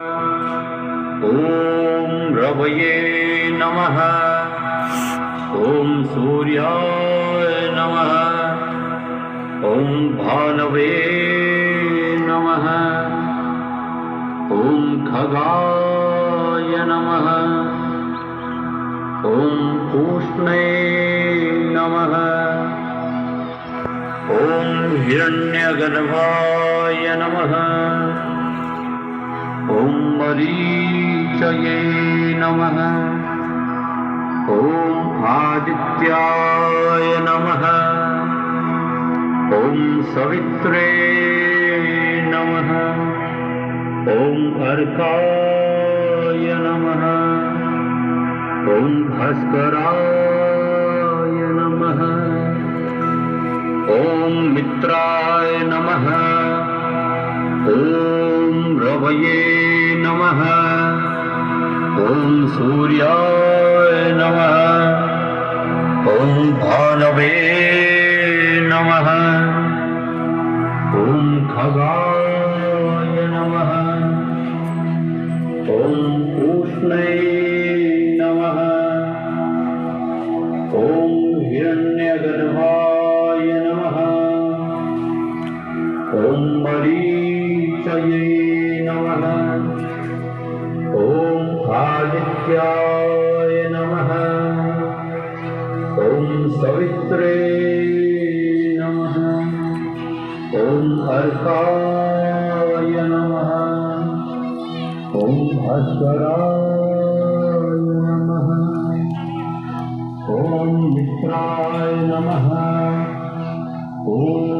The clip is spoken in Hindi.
ॐ रवये नमः। ॐ सूर्याय नमः। ॐ भानवे नमः। ॐ खगाय नमः। ॐ पूष्णे नमः। ॐ हिरण्यगर्भाय नमः। ॐ मरीचये नमः। ॐ आदित्याय नमः। ॐ सवित्रे नमः। ॐ अर्काय नमः। ॐ भास्कराय नमः। ॐ मित्राय नमः। ॐ रवये नमः। ॐ सूर्याय नमः। ॐ भानवे नमः। ॐ खगाय नमः। ॐ पूष्णे नमः। ॐ हिरण्यगर्भाय नमः। ॐ मरीचये नमः। ॐ आदित्याय नमः। ॐ सवित्रे नमः। ॐ अर्काय नमः। ॐ भास्कराय नमः। ॐ मित्राय नमः। ॐ